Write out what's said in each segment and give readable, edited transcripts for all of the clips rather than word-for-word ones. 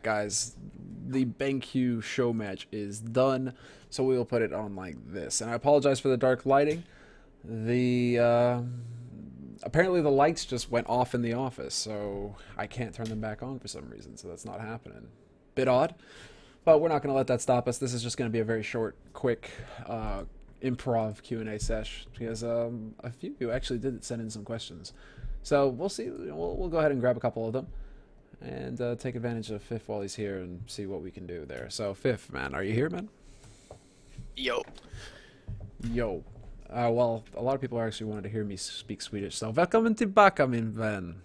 guys, the BenQ show match is done, so we will put it on like this. And I apologize for the dark lighting. The apparently the lights just went off in the office, so I can't turn them back on for some reason, so that's not happening. Bit odd, but we're not going to let that stop us. This is just going to be a very short, quick improv Q&A sesh, because a few of you actually did send in some questions. So we'll see. We'll go ahead and grab a couple of them and take advantage of Fiff while he's here and see what we can do there. So Fiff, man, are you here, man? Yo. Yo. Well, a lot of people actually wanted to hear me speak Swedish, so välkommen tillbaka min vän.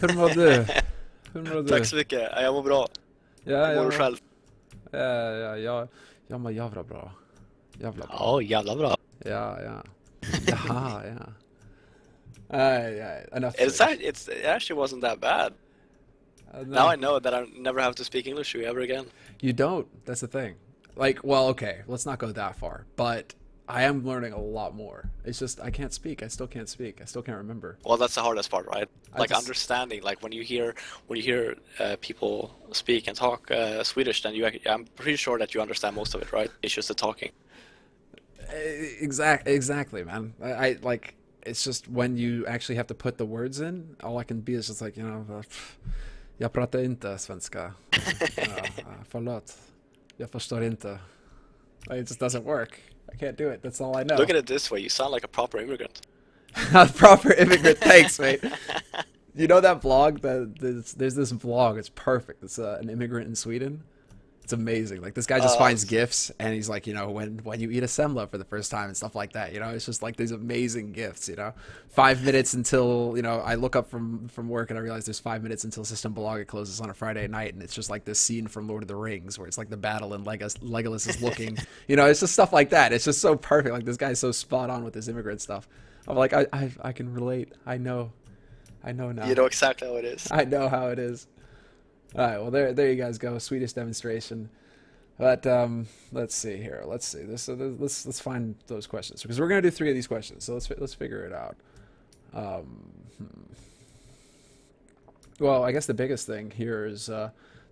Hur mår du? Hur mår du? Tack så mycket. Jag mår bra. Ja, Hur mår du själv? Jag mår jävla bra. Jävla bra. Ja, jävla bra. Ja. Jaha, ja. Enough. It actually wasn't that bad. No. Now I know that I never have to speak English to you ever again. You don't. That's the thing. Like, well, okay, let's not go that far. But I am learning a lot more. It's just I can't speak. I still can't speak. I still can't remember. Well, that's the hardest part, right? Like just... understanding. Like when you hear people speak and talk Swedish, then I'm pretty sure that you understand most of it, right? It's just the talking. Exactly, man. I like. It's just when you actually have to put the words in, all I can be is just like, jag pratar inte svenska. Förlåt. Jag förstår inte. Like, it just doesn't work. I can't do it. That's all I know. Look at it this way. You sound like a proper immigrant. Proper immigrant. Thanks, mate. You know that blog? There's this vlog. It's perfect. It's an immigrant in Sweden. It's amazing. Like, this guy just finds gifts, and he's like, when you eat a semla for the first time and stuff like that, it's just like these amazing gifts, 5 minutes until, I look up from work and I realize there's 5 minutes until System Bolaga closes on a Friday night, and it's just like this scene from Lord of the Rings where it's like the battle and Legolas is looking, it's just stuff like that. It's just so perfect. Like, this guy's so spot on with this immigrant stuff. I'm like, I can relate. I know now. You know exactly how it is. I know how it is. All right, well, there you guys go. Swedish demonstration. But let's see here. Let's see this. Let's find those questions, because we're gonna do 3 of these questions. So let's figure it out. Well, I guess the biggest thing here is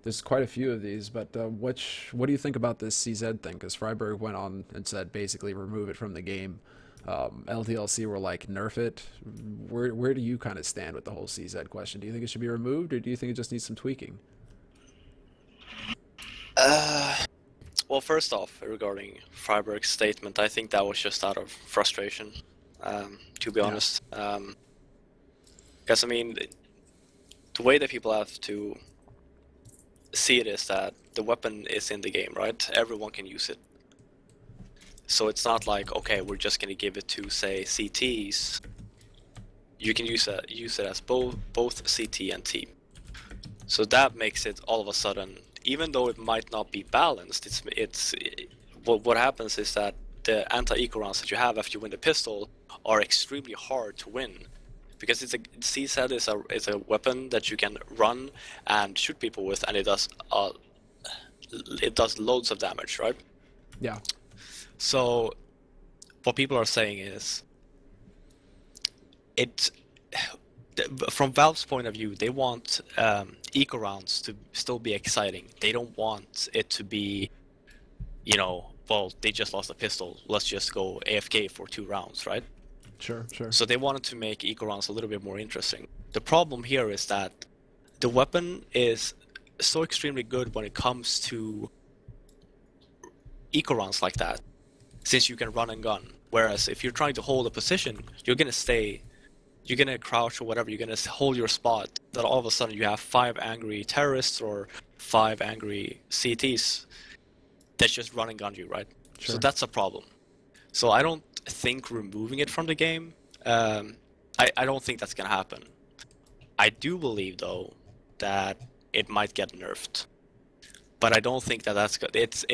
there's quite a few of these. But what do you think about this CZ thing? Because Freiburg went on and said basically remove it from the game. LDLC were like, nerf it. Where do you kind of stand with the whole CZ question? Do you think it should be removed, or do you think it just needs some tweaking? Well, first off, regarding Freiburg's statement, I think that was just out of frustration, to be honest. Because, I mean, the way that people have to see it is that the weapon is in the game, right? Everyone can use it. So it's not like, okay, we're just going to give it to, say, CTs. You can use it as both CT and T. So that makes it all of a sudden, even though it might not be balanced, what happens is that the anti-eco rounds that you have after you win the pistol are extremely hard to win, because CZ is a weapon that you can run and shoot people with, and it does loads of damage, right? Yeah. So what people are saying is, from Valve's point of view, they want eco rounds to still be exciting. They don't want it to be, well, they just lost a pistol, let's just go AFK for 2 rounds, right? Sure. So they wanted to make eco rounds a little bit more interesting. The problem here is that the weapon is so extremely good when it comes to eco rounds like that, since you can run and gun. Whereas if you're trying to hold a position, you're gonna crouch or whatever, you're gonna hold your spot, then all of a sudden you have 5 angry terrorists or 5 angry CTs that just run and gun you, right? Sure. So that's a problem. So I don't think removing it from the game, I don't think that's gonna happen. I do believe, though, that it might get nerfed. But I don't think that's good. It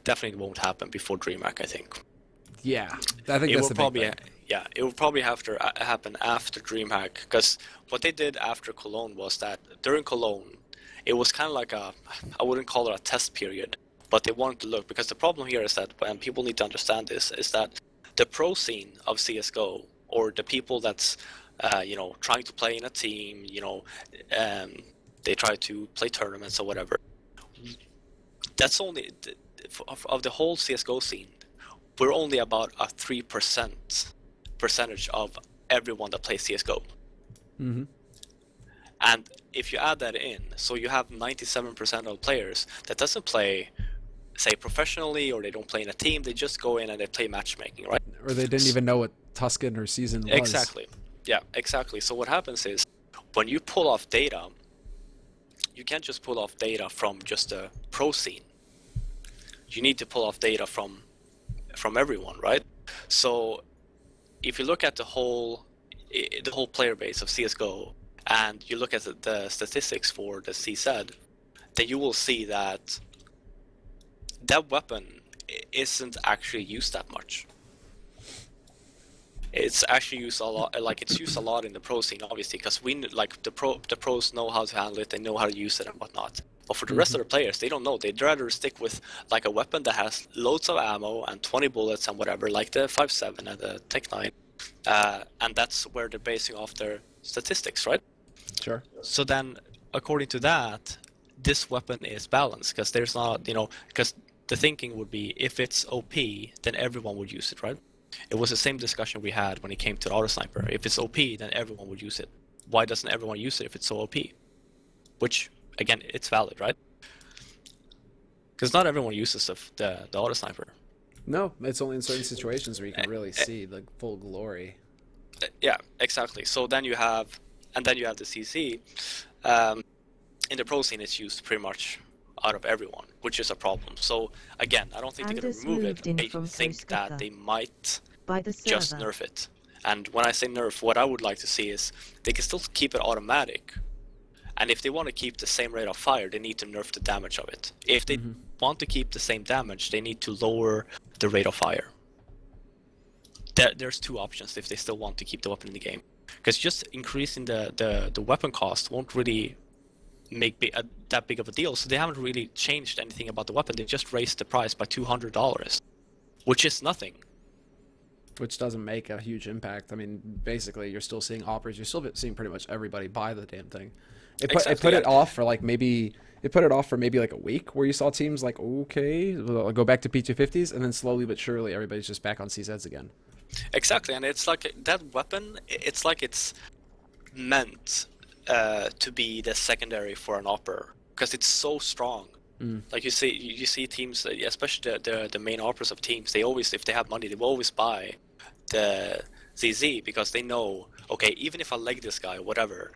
definitely won't happen before DreamHack, I think. Yeah, I think that's the big thing. Yeah, it will probably have to happen after DreamHack, because what they did after Cologne was that during Cologne, it was kind of like I wouldn't call it a test period, but they wanted to look, because the problem here is that, and people need to understand this, is that the pro scene of CSGO, or the people that's trying to play in a team, they try to play tournaments or whatever, that's only of the whole CS:GO scene. We're only about a 3% percentage of everyone that plays CS:GO. Mm-hmm. And if you add that in, so you have 97% of players that doesn't play, say, professionally, or they don't play in a team. They just go in and they play matchmaking, right? Or they didn't even know what Tuscan or Season was. Exactly. Yeah, exactly. So what happens is, when you pull off data, you can't just pull off data from just the pro scene. You need to pull off data from everyone, right? So if you look at the whole player base of CS:GO, and you look at the statistics for the CZ, then you will see that that weapon isn't actually used that much. It's actually used a lot. Like, it's used a lot in the pro scene, obviously, because the pros know how to handle it, they know how to use it and whatnot. But for the rest of the players, they don't know. They'd rather stick with like a weapon that has loads of ammo and 20 bullets and whatever, like the 5.7 and the Tech 9, and that's where they're basing off their statistics, right? Sure. So then, according to that, this weapon is balanced, because there's not, because the thinking would be, if it's OP, then everyone would use it, right? It was the same discussion we had when it came to the auto sniper. If it's OP, then everyone would use it. Why doesn't everyone use it if it's so OP? Which, again, it's valid, right? Because not everyone uses the auto sniper. No, it's only in certain situations where you can really see the full glory. Yeah, exactly. So then you have the CC. In the pro scene, it's used pretty much out of everyone, which is a problem. So again, I don't think they're going to remove it. I think that they might just nerf it. And when I say nerf, what I would like to see is they can still keep it automatic. And if they want to keep the same rate of fire, they need to nerf the damage of it. If they want to keep the same damage, they need to lower the rate of fire. There's two options if they still want to keep the weapon in the game. Because just increasing the weapon cost won't really make that big of a deal. So they haven't really changed anything about the weapon. They just raised the price by $200, which is nothing. Which doesn't make a huge impact. I mean, basically, you're still seeing operas. You're still seeing pretty much everybody buy the damn thing. It put it off for like maybe like a week, where you saw teams like, okay, we'll go back to P250s, and then slowly but surely everybody's just back on CZs again. Exactly, and it's like that weapon. It's like it's meant to be the secondary for an opera, because it's so strong. Like you see teams, especially the main operas of teams. They always, if they have money, they will always buy the ZZ, because they know, okay, even if I leg this guy, whatever,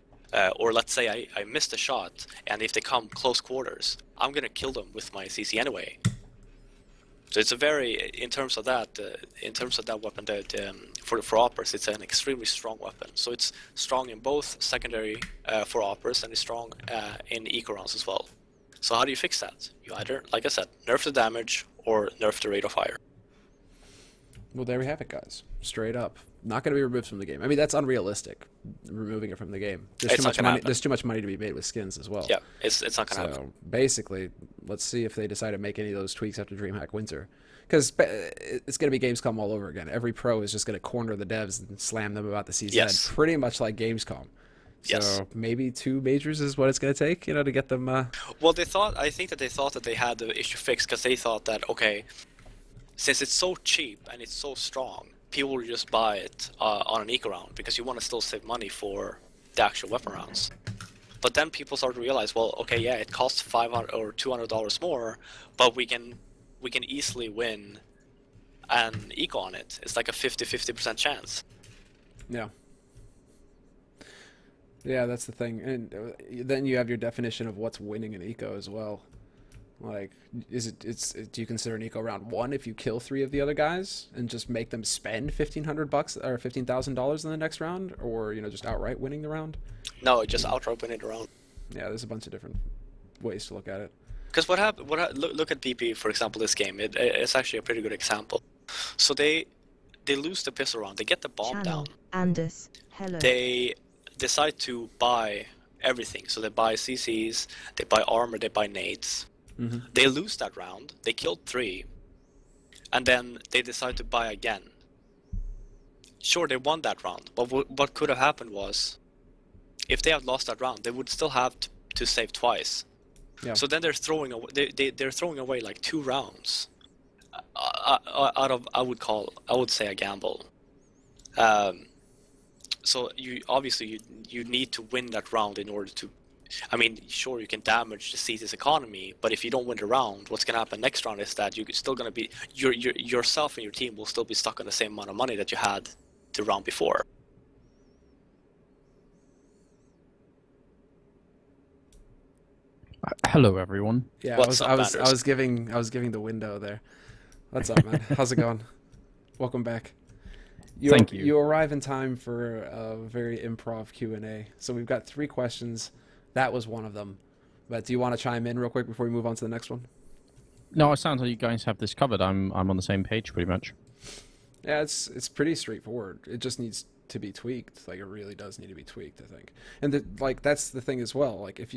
or let's say I missed a shot, and if they come close quarters, I'm gonna kill them with my CC anyway. So it's a very, in terms of that weapon, for operas, it's an extremely strong weapon. So it's strong in both secondary for operas, and it's strong in eco rounds as well. So how do you fix that? You either, like I said, nerf the damage or nerf the rate of fire. Well, there we have it, guys. Straight up. Not going to be removed from the game. I mean, that's unrealistic, removing it from the game. There's too much money to be made with skins as well. Yeah, it's not going to happen. So basically, let's see if they decide to make any of those tweaks after DreamHack Winter. Because it's going to be Gamescom all over again. Every pro is just going to corner the devs and slam them about the CZ. Yes. Pretty much like Gamescom. So yes. Maybe 2 majors is what it's going to take, to get them... Well, I think that they thought that they had the issue fixed, because they thought that, okay, since it's so cheap and it's so strong, people will just buy it on an eco round, because you want to still save money for the actual weapon rounds. But then people start to realize, well, okay, yeah, it costs $500 or $200 more, but we can easily win an eco on it. It's like a 50% chance. Yeah. Yeah, that's the thing. And then you have your definition of what's winning an eco as well. Like, do you consider an eco round 1 if you kill 3 of the other guys and just make them spend $1,500 or $15,000 in the next round, or just outright winning the round? No, just outright winning the round. Yeah, there's a bunch of different ways to look at it. Because what happened? Look at BP, for example. This game, it's actually a pretty good example. So they lose the pistol round. They get the bomb down. Anders, hello. They decide to buy everything. So they buy CCs, they buy armor, they buy nades. They lose that round. They killed 3, and then they decide to buy again. Sure, they won that round, but what could have happened was, if they had lost that round, they would still have to save twice. Yeah. So then they're throwing away. They're throwing away like 2 rounds out of I would say a gamble. So you need to win that round in order to. I mean, sure, you can damage the city's economy, but if you don't win the round, what's going to happen next round is that you're still going to be yourself and your team will still be stuck on the same amount of money that you had the round before. Hello, everyone. Yeah, What's up, I Anders? was giving the window there. What's up, man? How's it going? Welcome back. Thank you. You arrive in time for a very improv Q&A. So we've got 3 questions. That was one of them. But do you want to chime in real quick before we move on to the next one? No, it sounds like you guys have this covered. I'm on the same page pretty much. Yeah, it's pretty straightforward. It just needs to be tweaked. Like, it really does need to be tweaked, I think. And that's the thing as well. Like,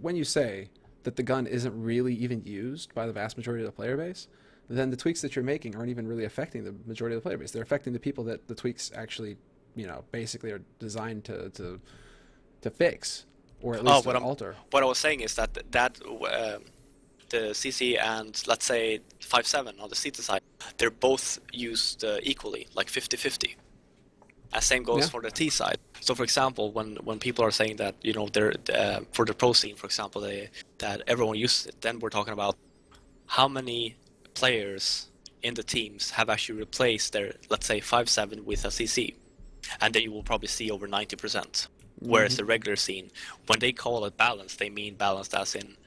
when you say that the gun isn't really even used by the vast majority of the player base, then the tweaks that you're making aren't even really affecting the majority of the player base. They're affecting the people that the tweaks actually, basically are designed to fix, or at least to alter. What I was saying is that the CC and let's say 5.7 on the CT side, they're both used equally, like 50-50. And same goes for the T side. So, for example, when people are saying that they're for the pro scene, for example, that everyone uses it, then we're talking about how many players in the teams have actually replaced their, let's say, 5.7 with a CC, and then you will probably see over 90%. Whereas the regular scene, when they call it balanced, they mean balanced as in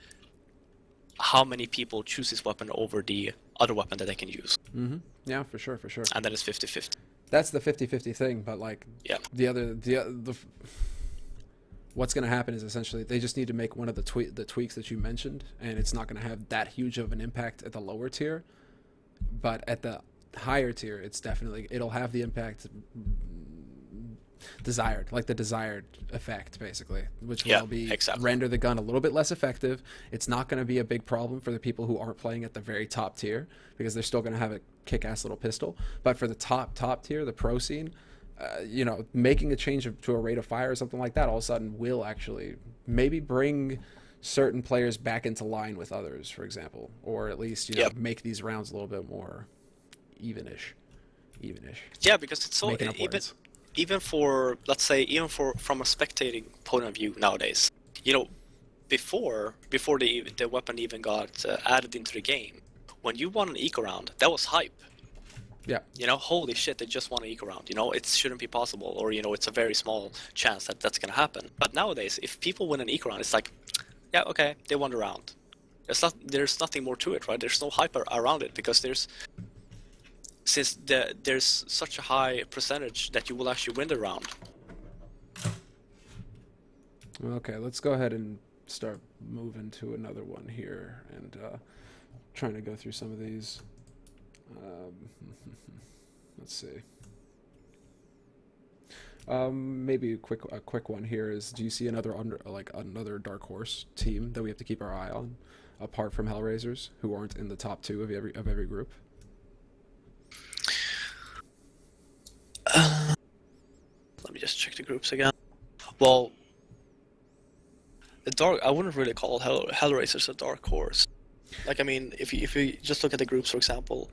how many people choose this weapon over the other weapon that they can use. Mm-hmm. Yeah, for sure. And then it's 50-50. That's the 50-50 thing, but like the what's going to happen is essentially they just need to make one of the tweaks that you mentioned, and it's not going to have that huge of an impact at the lower tier, but at the higher tier, it'll have the impact desired, like the desired effect, basically, which will be render the gun a little bit less effective. It's not going to be a big problem for the people who aren't playing at the very top tier, because they're still going to have a kick-ass little pistol. But for the top tier, the pro scene, making a change to a rate of fire or something like that all of a sudden will actually maybe bring certain players back into line with others, for example, or at least make these rounds a little bit more evenish. Yeah, because it's so even for, let's say, from a spectating point of view nowadays, before the weapon even got added into the game, when you won an eco round, that was hype. Yeah. Holy shit, they just won an eco round. It shouldn't be possible, or it's a very small chance that that's gonna happen. But nowadays, if people win an eco round, it's like, yeah, okay, they won the round. There's nothing more to it, right? There's no hype around it, because there's such a high percentage that you will actually win the round. Okay, let's go ahead and start moving to another one here, and trying to go through some of these. Let's see. Maybe a quick one here is: do you see another dark horse team that we have to keep our eye on, apart from Hellraisers, who aren't in the top 2 of every group? Let me just check the groups again. Well, I wouldn't really call Hellraisers a dark horse. Like, I mean, if you just look at the groups, for example,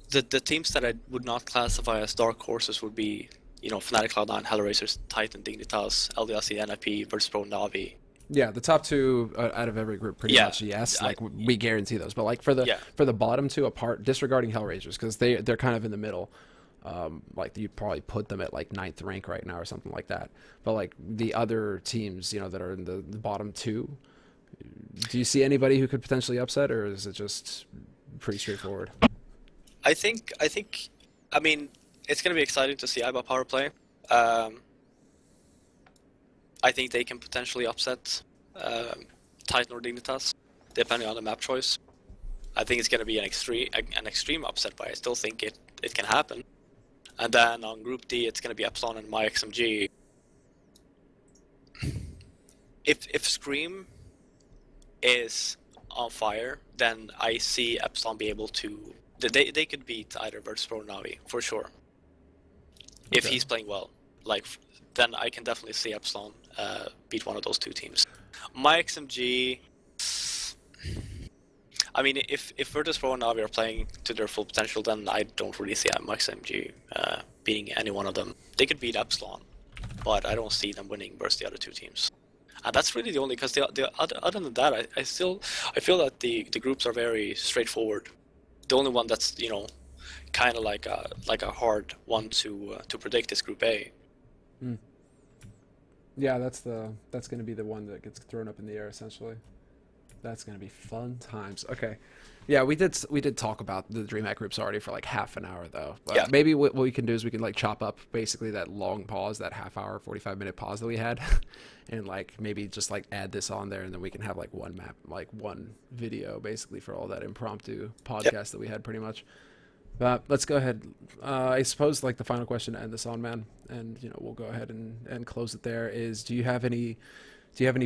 the teams that I would not classify as dark horses would be, Fnatic, Cloud9, Hellraisers, Titan, Dignitas, LDLC, NIP, Virtus Pro, Navi. Yeah, the top 2 out of every group, pretty much. Yes, we guarantee those. But like for the bottom 2, apart, disregarding Hellraisers, because they're kind of in the middle. Like you probably put them at like 9th rank right now or something like that. But like the other teams, that are in the bottom 2, do you see anybody who could potentially upset, or is it just pretty straightforward? I think. I mean, it's gonna be exciting to see IBA power play. I think they can potentially upset Titan or Dignitas, depending on the map choice. I think it's gonna be an extreme upset, but I still think it can happen. And then on Group D, it's going to be Epsilon and MyXMG. If Scream is on fire, then I see Epsilon be able to... They could beat either Virtus Pro or Navi, for sure. If he's playing well. Then I can definitely see Epsilon beat one of those 2 teams. MyXMG... I mean, if Virtus Pro and Navi are playing to their full potential, then I don't really see Max MG beating any one of them. They could beat Epsilon, but I don't see them winning versus the other two teams. And that's really the only, because the other than that, I feel that the groups are very straightforward. The only one that's kind of like a hard one to predict is Group A. Yeah, that's going to be the one that gets thrown up in the air essentially. That's going to be fun times. Okay. Yeah, we did talk about the DreamHack groups already for like half an hour though. But yeah. Maybe what we can do is we can like chop up basically that long pause, that half hour, 45-minute pause that we had, and like maybe just like add this on there, and then we can have like one map, like one video basically for all that impromptu podcast that we had pretty much. But let's go ahead. I suppose like the final question to end this on, man, and we'll go ahead and close it there. Is do you have any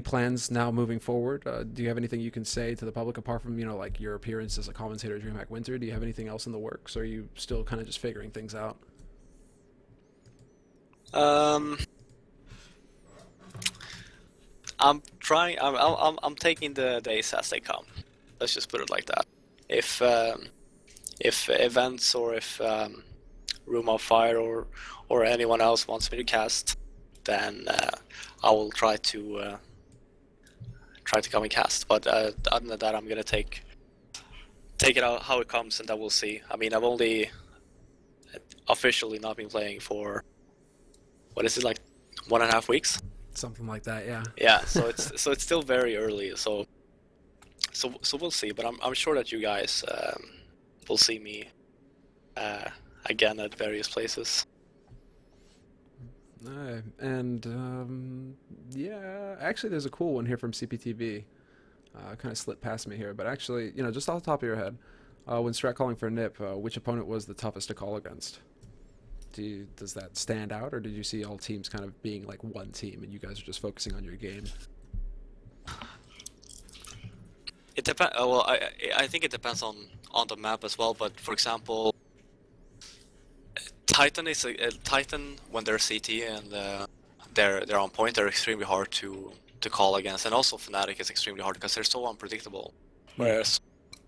plans now moving forward? Do you have anything you can say to the public apart from like your appearance as a commentator at DreamHack Winter? Do you have anything else in the works, or are you still kind of just figuring things out? I'm trying. I'm taking the days as they come. Let's just put it like that. If events or if Room of Fire or anyone else wants me to cast, then I will try to come and cast. But other than that, I'm gonna take it out how it comes, and then we'll see. I mean, I've only officially not been playing for what is it, like 1.5 weeks? Something like that, yeah. Yeah. So it's still very early. So we'll see. But I'm sure that you guys will see me again at various places. And yeah, actually there's a cool one here from CPTV. Kind of slipped past me here, but actually, just off the top of your head, when strat calling for Nip, which opponent was the toughest to call against? Does that stand out, or did you see all teams kind of being like one team and you guys are just focusing on your game? It depends. Well, I think it depends on the map as well. But for example, Titan is Titan when they're CT and they're on point. They're extremely hard to call against, and also Fnatic is extremely hard because they're so unpredictable. Whereas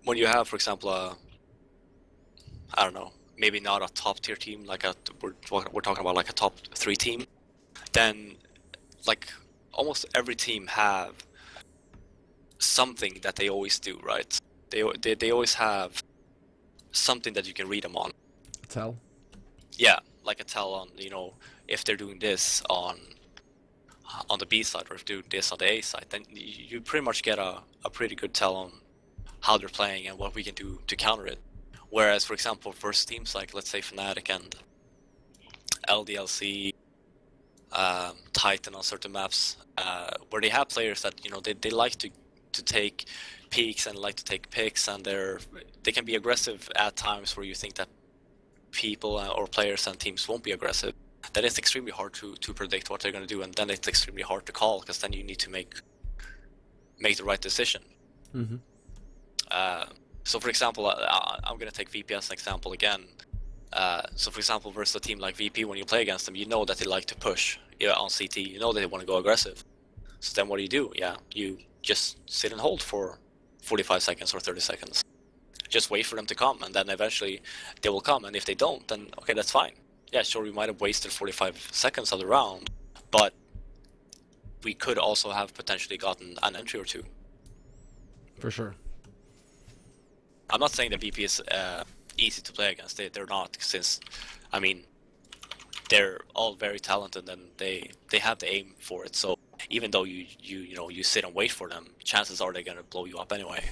when you have, for example, I don't know, maybe not a top tier team, like we're talking about like a top 3 team, then like almost every team have something that they always do, right? They always have something that you can read them on. Tell. Yeah, like a tell on if they're doing this on the B side or if they're doing this on the A side, then you pretty much get a pretty good tell on how they're playing and what we can do to counter it. Whereas, for example, versus teams like, let's say, Fnatic and LDLC, Titan on certain maps, where they have players that they like to take peeks and like to take picks, and they can be aggressive at times where you think that people or players and teams won't be aggressive. Then it's extremely hard to predict what they're going to do, and then it's extremely hard to call because then you need to make the right decision. Mm-hmm. So for example, I'm going to take VP as an example again. So for example, versus a team like VP, when you play against them, you know that they like to push on CT. You know that they want to go aggressive. So then what do? Yeah, you just sit and hold for 45 seconds or 30 seconds. Just wait for them to come, and then eventually they will come. And if they don't, then okay, that's fine. Yeah, sure, we might have wasted 45 seconds of the round, but we could also have potentially gotten an entry or two. For sure. I'm not saying that VP is easy to play against. They're not, since, I mean, they're all very talented and they have the aim for it. So even though you sit and wait for them, chances are they're gonna blow you up anyway.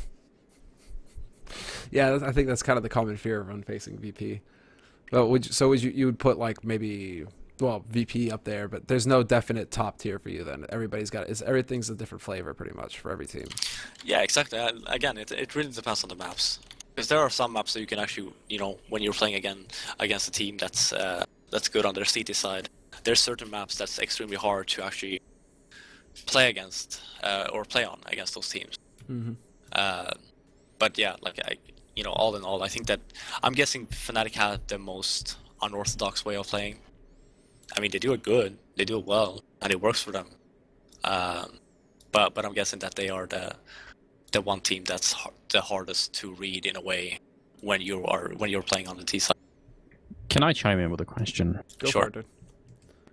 Yeah, I think that's kind of the common fear of unfacing VP. But you would put like maybe VP up there, but there's no definite top tier for you then. Everything's a different flavor pretty much for every team. Yeah, exactly. Again, it really depends on the maps. Because there are some maps that you can actually, when you're playing against a team that's good on their CT side, there's certain maps that's extremely hard to actually play against or play on against those teams. Mm-hmm. But yeah, like all in all, I think that I'm guessing Fnatic had the most unorthodox way of playing. I mean, they do it good, they do it well, and it works for them. But I'm guessing that they are the one team that's the hardest to read in a way when you're playing on the T side. Can I chime in with a question? Go Sure. for it,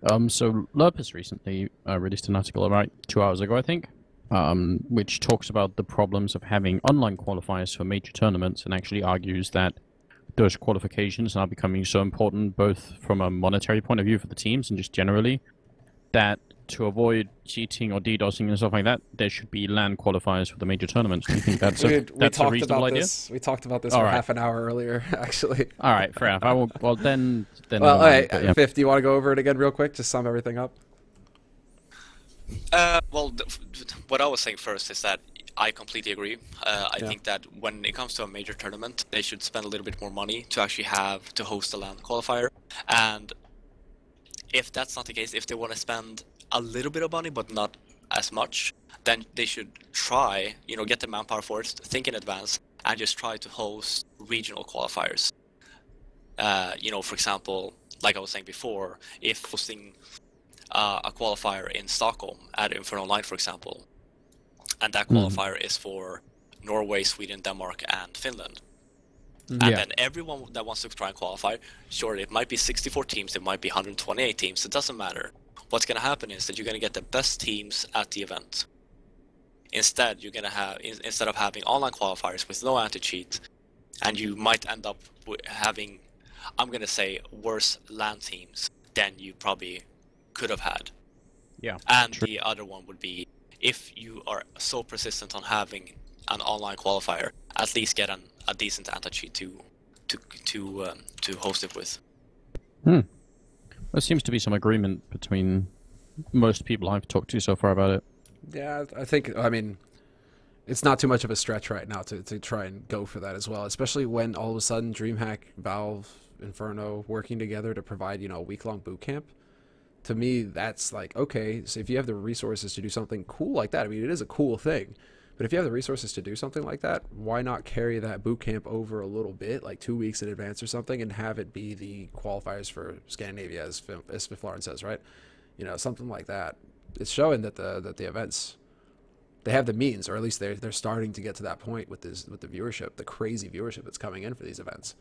dude. So Lurpus recently released an article about 2 hours ago, I think, which talks about the problems of having online qualifiers for major tournaments, and actually argues that those qualifications are becoming so important, both from a monetary point of view for the teams and just generally, that to avoid cheating or DDoSing and stuff like that, there should be LAN qualifiers for the major tournaments. Do you think that's we that's a talked reasonable about idea? this. We talked about this All for right. half an hour earlier, actually. All right, fair enough. I will. Well, then. Well, never all mind, right, but yeah. Fifth, do you want to go over it again real quick to sum everything up? Well, what I was saying first is that I completely agree. I Yeah. think that when it comes to a major tournament, they should spend a little bit more money to actually have to host a LAN qualifier. And if that's not the case, if they want to spend a little bit of money but not as much, then they should try, get the manpower for it, think in advance, and just try to host regional qualifiers. For example, like I was saying before, if hosting a qualifier in Stockholm at Inferno Online, for example, and that qualifier is for Norway, Sweden, Denmark, and Finland. And Yeah. then everyone that wants to try and qualify, sure, it might be 64 teams, it might be 128 teams, it doesn't matter. What's going to happen is that you're going to get the best teams at the event. Instead, you're going to have, instead of having online qualifiers with no anti-cheat, and you might end up having, I'm going to say, worse LAN teams than you probably could have had. Yeah. And True. the other one would be, if you are so persistent on having an online qualifier, at least get a decent anti-cheat to host it with. There seems to be some agreement between most people I've talked to so far about it. Yeah, I mean, it's not too much of a stretch right now to try and go for that as well, especially when all of a sudden DreamHack, Valve, Inferno working together to provide, a week-long boot camp. To me, that's like, okay, so if you have the resources to do something cool like that, I mean, it is a cool thing, but if you have the resources to do something like that, why not carry that boot camp over a little bit, like 2 weeks in advance or something, and have it be the qualifiers for Scandinavia, as Fifflaren says, right? Something like that. It's showing that the events, they have the means, or at least they're starting to get to that point with the viewership, the crazy viewership that's coming in for these events.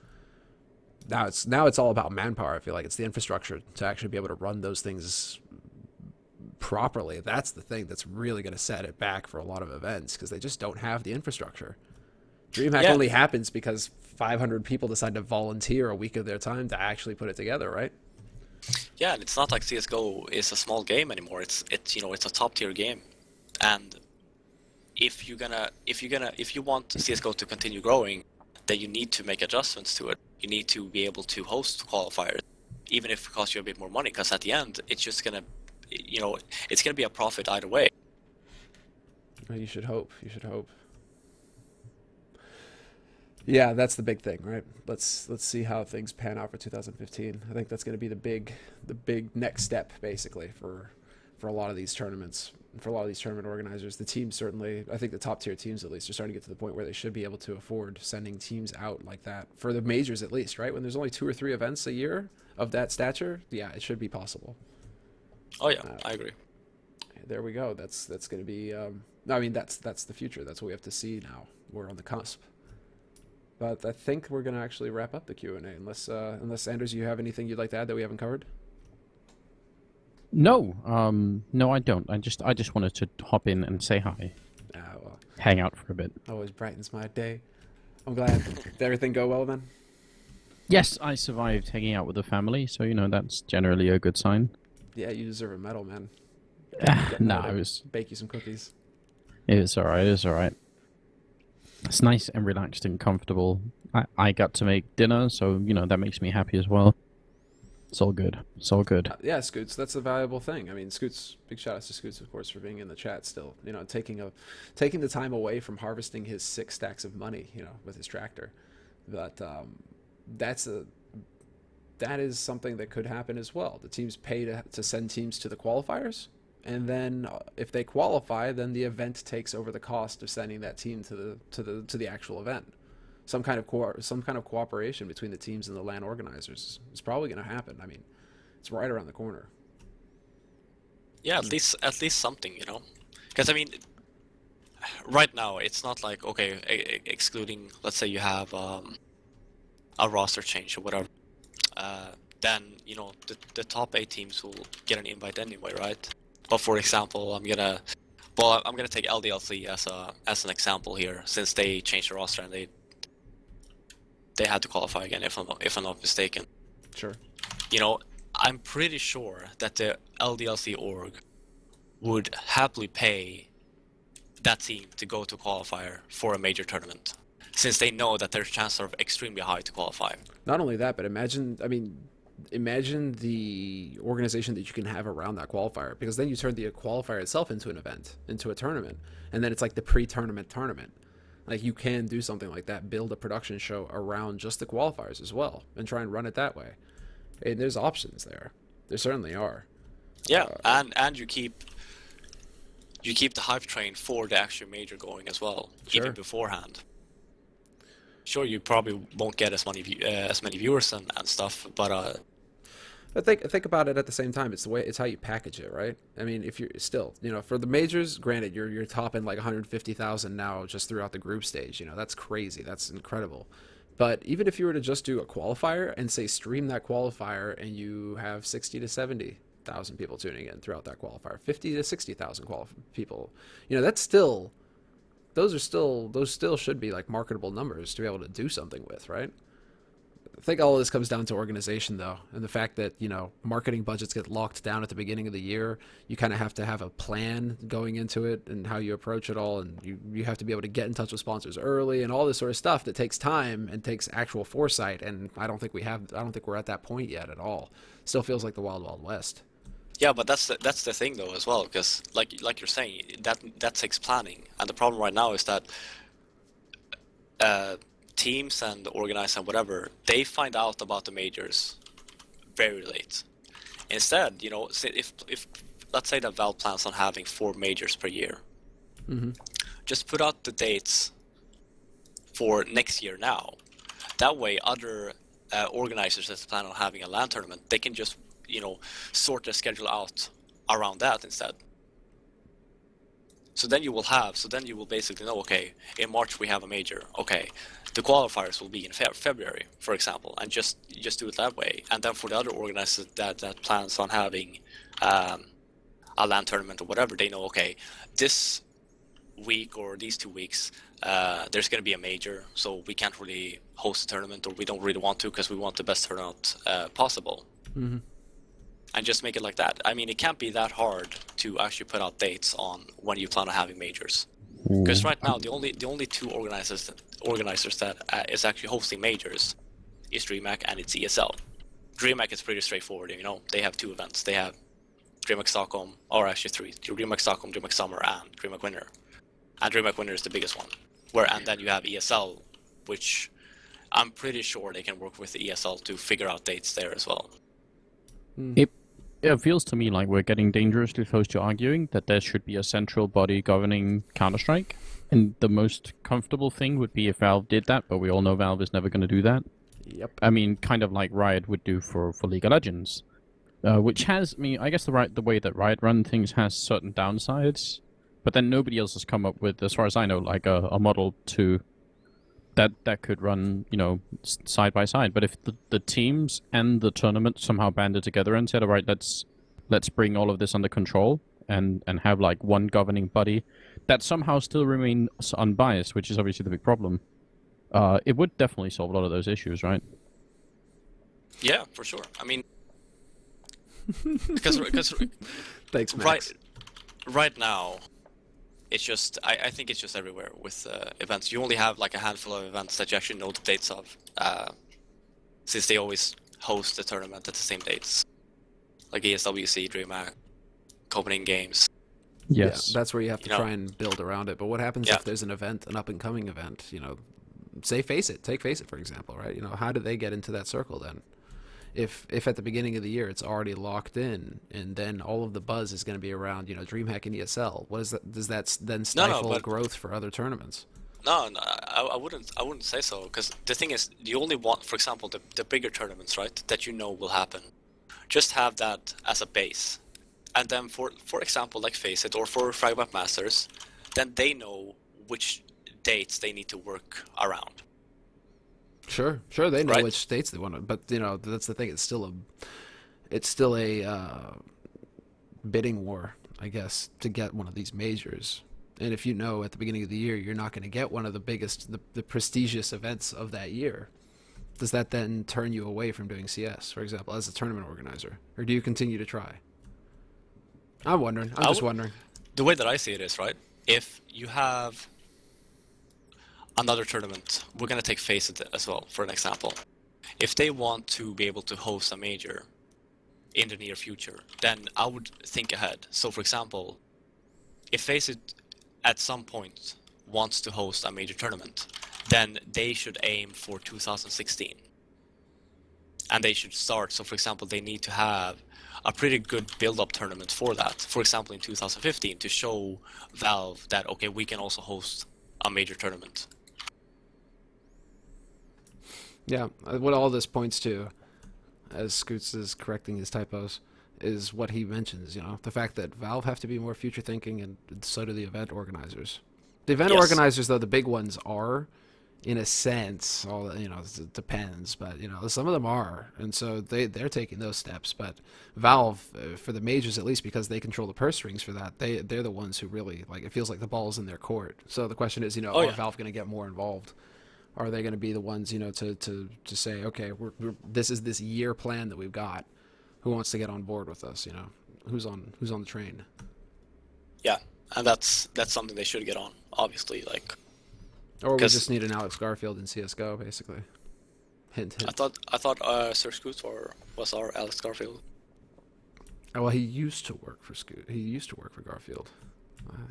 Now it's all about manpower. I feel like it's the infrastructure to actually be able to run those things properly. That's the thing that's really going to set it back for a lot of events, because they just don't have the infrastructure. DreamHack only happens because 500 people decide to volunteer a week of their time to actually put it together, right? Yeah, and it's not like CS:GO is a small game anymore. It's a top tier game, and if you want CS:GO to continue growing, then you need to make adjustments to it. You need to be able to host qualifiers, even if it costs you a bit more money, because at the end, it's just gonna, it's gonna be a profit either way. You should hope. Yeah, that's the big thing, right? Let's see how things pan out for 2015. I think that's going to be the big next step, basically, for a lot of these tournaments, for a lot of these tournament organizers. The teams certainly, I think the top tier teams at least, are starting to get to the point where they should be able to afford sending teams out like that for the majors at least, right? When there's only 2 or 3 events a year of that stature, yeah, it should be possible. Oh yeah, I agree. There we go. That's going to be. I mean, that's the future. That's what we have to see now. We're on the cusp. But I think we're going to actually wrap up the Q&A, unless Anders, you have anything you'd like to add that we haven't covered? No, no, I don't. I just wanted to hop in and say hi, Well, hang out for a bit. always brightens my day. I'm glad. Did everything go well, then? Yes, I survived hanging out with the family, so that's generally a good sign. Yeah, you deserve a medal, man. No, Bake you some cookies. it was all right. It was all right. It's nice and relaxed and comfortable. I got to make dinner, so that makes me happy as well. It's all good. It's all good. Yeah, Scoots, that's a valuable thing. I mean, Scoots, big shout outs to Scoots, of course, for being in the chat still. Taking the time away from harvesting his 6 stacks of money, with his tractor. But that is something that could happen as well. The teams pay to send teams to the qualifiers, and then if they qualify, then the event takes over the cost of sending that team to the actual event. Some kind of cooperation between the teams and the LAN organizers is probably going to happen. I mean, it's right around the corner. Yeah, at least something, because I mean, right now it's not like, okay, excluding, let's say you have a roster change or whatever, then the top 8 teams will get an invite anyway, right? But for example, I'm gonna take LDLC as an example here, since they changed the roster and they had to qualify again, if I'm not mistaken. Sure. I'm pretty sure that the LDLC org would happily pay that team to go to qualifier for a major tournament, since they know that their chances are extremely high to qualify. Not only that, but imagine the organization that you can have around that qualifier, because then you turn the qualifier itself into an event, into a tournament, and then it's like the pre-tournament tournament. Like, you can do something like that, build a production show around just the qualifiers as well, and try and run it that way. And there's options there. There certainly are. Yeah, and you keep the hype train for the actual major going as well, Sure. even beforehand. Sure, you probably won't get as many viewers and stuff, but think about it at the same time. It's how you package it, right? I mean, if you're still, for the majors, granted, you're topping like 150,000 now just throughout the group stage. That's crazy. That's incredible. But even if you were to just do a qualifier and say stream that qualifier, and you have 60 to 70,000 people tuning in throughout that qualifier, 50 to 60,000 people, that's still, those still should be like marketable numbers to be able to do something with, right? I think all of this comes down to organization, though, and the fact that, marketing budgets get locked down at the beginning of the year. You kind of have to have a plan going into it and how you approach it all, and you have to be able to get in touch with sponsors early and all this sort of stuff that takes time and takes actual foresight, and I don't think we're at that point yet at all. Still feels like the Wild Wild West. yeah, but that's the thing though as well, because like you're saying, that takes planning, and the problem right now is that teams and organizers and whatever, they find out about the majors very late. Instead, if let's say that Valve plans on having 4 majors per year, just put out the dates for next year now. That way, other organizers that plan on having a LAN tournament, they can just sort their schedule out around that instead. So then you will basically know, okay, in March we have a major. Okay, the qualifiers will be in February, for example, and just do it that way. And then for the other organizers that plans on having a LAN tournament or whatever, they know, okay, this week or these 2 weeks, there's going to be a major, so we can't really host a tournament, or we don't really want to, because we want the best turnout possible. And just make it like that. I mean, it can't be that hard to actually put out dates on when you plan on having majors. Because right now, the only 2 organizers that is actually hosting majors is DreamHack and it's ESL. DreamHack is pretty straightforward. They have 2 events. They have DreamHack Stockholm, or actually 3: DreamHack Stockholm, DreamHack Summer, and DreamHack Winter. And DreamHack Winter is the biggest one. And then you have ESL, which I'm pretty sure they can work with the ESL to figure out dates there as well. It feels to me like we're getting dangerously close to arguing that there should be a central body governing Counter-Strike. And the most comfortable thing would be if Valve did that, but we all know Valve is never going to do that. Yep. I mean, kind of like Riot would do for League of Legends. Which has, I guess the way that Riot run things has certain downsides, but then nobody else has come up with, as far as I know, like a model that could run, side by side. But if the teams and the tournament somehow banded together and said, all right, let's bring all of this under control and have like one governing body that somehow still remains unbiased, which is obviously the big problem, it would definitely solve a lot of those issues, right? Yeah, for sure. I mean, because Thanks, Max. right now, it's just, I think it's just everywhere with events. You only have like a handful of events that you actually know the dates of, since they always host the tournament at the same dates, like ESWC, DreamHack, Copenhagen Games. Yes. Yeah, that's where you have to try and build around it. But what happens if there's an event, an up-and-coming event, say Faceit, take Faceit, for example, right? How do they get into that circle then? If at the beginning of the year it's already locked in, and then all of the buzz is going to be around, DreamHack and ESL, what is that? Does that then stifle growth for other tournaments? No, I wouldn't say so, because the thing is, you only want, for example, the bigger tournaments, right, that will happen. Just have that as a base, and then for example, like Faceit or for Fragment Masters, then they know which dates they need to work around. Sure, they know Right. which states they want to, but you know that's the thing. It's still a bidding war, I guess, to get one of these majors. And if you know at the beginning of the year you're not going to get one of the biggest, the prestigious events of that year, does that then turn you away from doing CS, for example, as a tournament organizer, or do you continue to try? I'm wondering. I'm just wondering. The way that I see it is, right, if you have another tournament, we're going to take Faceit as well, for an example. If they want to be able to host a major in the near future, then I would think ahead. So, for example, if Faceit at some point wants to host a major tournament, then they should aim for 2016. And they should start, so for example, they need to have a pretty good build-up tournament for that. For example, in 2015, to show Valve that, okay, we can also host a major tournament. Yeah, what all this points to, as Scoots is correcting his typos, is what he mentions, you know, the fact that Valve have to be more future thinking, and so do the event organizers. The event organizers, though, the big ones are, in a sense, all, you know, it depends, but, you know, some of them are, and so they're taking those steps. But Valve, for the majors at least, because they control the purse strings for that, they're the ones who really, like, it feels like the ball's in their court. So the question is, you know, are Valve going to get more involved? Are they going to be the ones, you know, to say, okay, this is this year plan that we've got. Who wants to get on board with us? You know, who's on the train? Yeah, and that's something they should get on, obviously. Like, or we just need an Alex Garfield in CS:GO, basically. Hint, hint. I thought Sir Scoot was our Alex Garfield. Oh, well, he used to work for Scoot. He used to work for Garfield.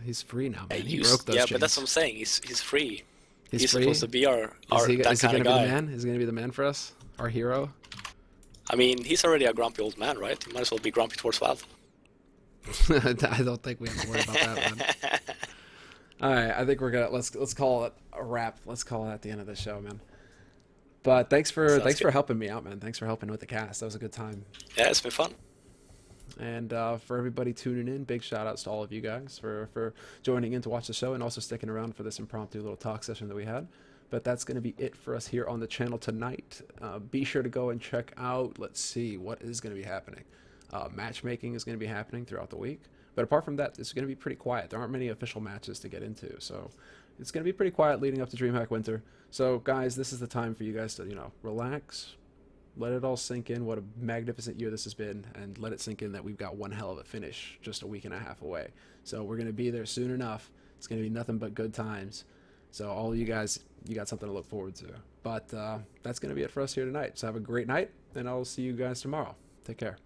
He's free now, man. He broke those chains. But that's what I'm saying. He's free. He's free? supposed to be our is he that going kind to of be guy. the man? Is he going to be the man for us? Our hero? I mean, he's already a grumpy old man, right? He might as well be grumpy towards Valve. I don't think we have to worry about that one. All right, I think we're gonna let's call it a wrap. Let's call it at the end of the show, man. But thanks for helping me out, man. Thanks for helping with the cast. That was a good time. Yeah, it's been fun. And for everybody tuning in, big shout outs to all of you guys for joining in to watch the show and also sticking around for this impromptu little talk session that we had. But that's going to be it for us here on the channel tonight. Be sure to go and check out, let's see, what is going to be happening. Matchmaking is going to be happening throughout the week. But apart from that, it's going to be pretty quiet. There aren't many official matches to get into. So it's going to be pretty quiet leading up to DreamHack Winter. So guys, this is the time for you guys to, you know, relax. Let it all sink in what a magnificent year this has been, and let it sink in that we've got one hell of a finish just a week and a half away. So we're going to be there soon enough. It's going to be nothing but good times. So all of you guys, you got something to look forward to. But that's going to be it for us here tonight. So have a great night, and I'll see you guys tomorrow. Take care.